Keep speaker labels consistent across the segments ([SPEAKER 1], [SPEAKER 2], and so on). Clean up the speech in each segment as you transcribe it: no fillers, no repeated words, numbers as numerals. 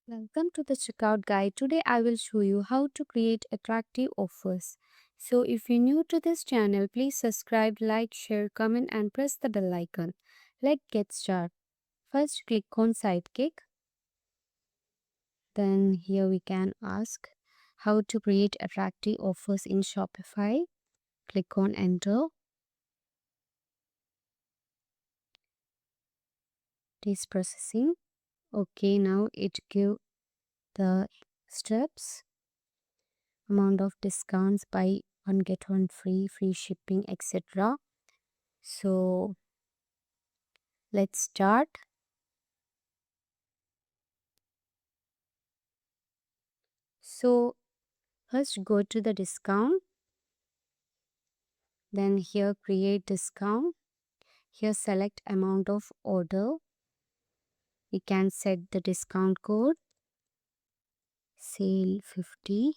[SPEAKER 1] Welcome to the checkout guide. Today I will show you how to create attractive offers. So if you're new to this channel, please subscribe, like, share, comment and press the bell icon. Let's get started. First click on Sidekick. Then here we can ask how to create attractive offers in Shopify. Click on enter. It is processing. Okay, now it give the steps, amount of discounts, buy one get one free shipping, etc. So let's start. So first go to the discount, then here create discount. Here select amount of order. We can set the discount code, sale 50.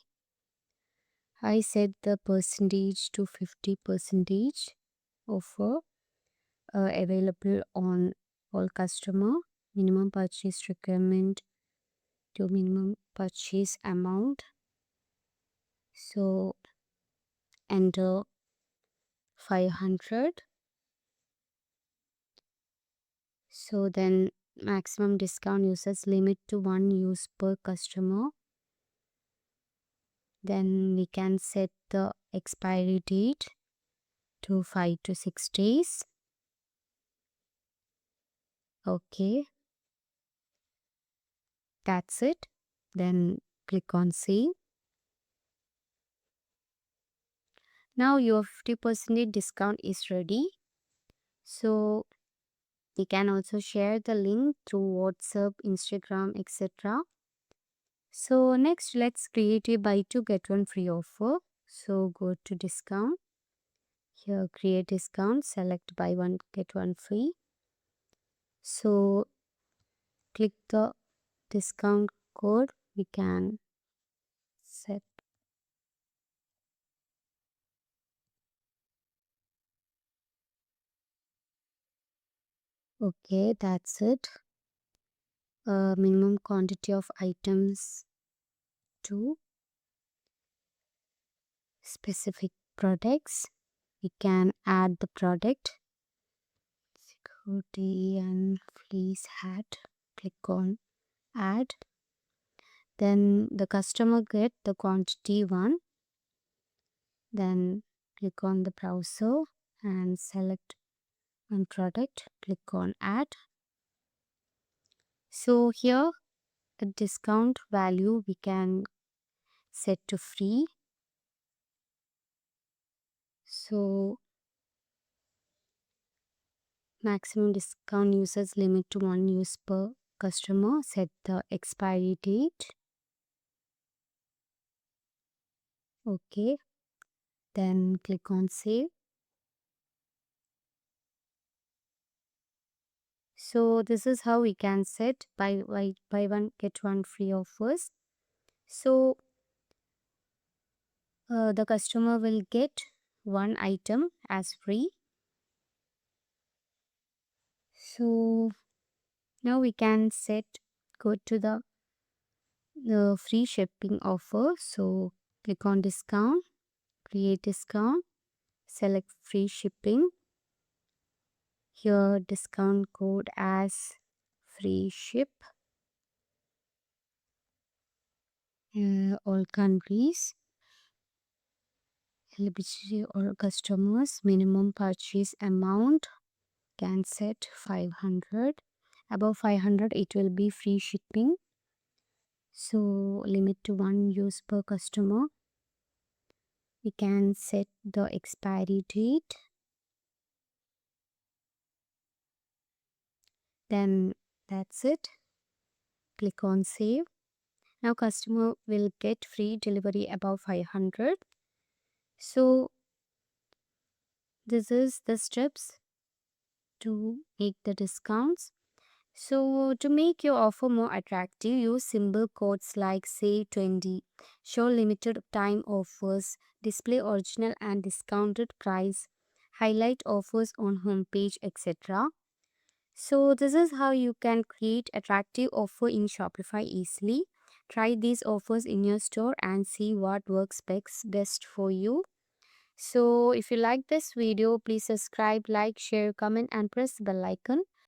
[SPEAKER 1] I set the percentage to 50% offer available on all customer. Minimum purchase requirement to minimum purchase amount. So enter 500. So then maximum discount users limit to one use per customer. Then we can set the expiry date to 5 to 6 days. Okay, that's it. Then click on save. Now your 50% discount is ready. So you can also share the link through WhatsApp, Instagram, etc. So next let's create a buy two get one free offer. So go to discount. Here create discount, select buy one get one free. So click the discount code. We can set. Okay, that's it. Minimum quantity of items to specific products. We can add the product. Security and fleece hat. Click on add. Then the customer get the quantity one. Then click on the browser and select one product. Click on add. So here the discount value we can set to free. So maximum discount users limit to one use per customer. Set the expiry date. Okay. Then click on save. So this is how we can set buy one get one free offers. So the customer will get one item as free. So now we can set, go to the free shipping offer. So click on discount, create discount, select free shipping. Here discount code as free ship, all countries. Eligibility or customers, minimum purchase amount can set 500. Above 500 it will be free shipping. So limit to one use per customer. We can set the expiry date. Then that's it. Click on save. Now customer will get free delivery above 500. So this is the steps to make the discounts. So to make your offer more attractive, use symbol codes like say 20, show limited time offers, display original and discounted price, highlight offers on homepage, etc. So this is how you can create attractive offer in Shopify easily. Try these offers in your store and see what works best for you. So if you like this video, please subscribe, like, share, comment and press the bell icon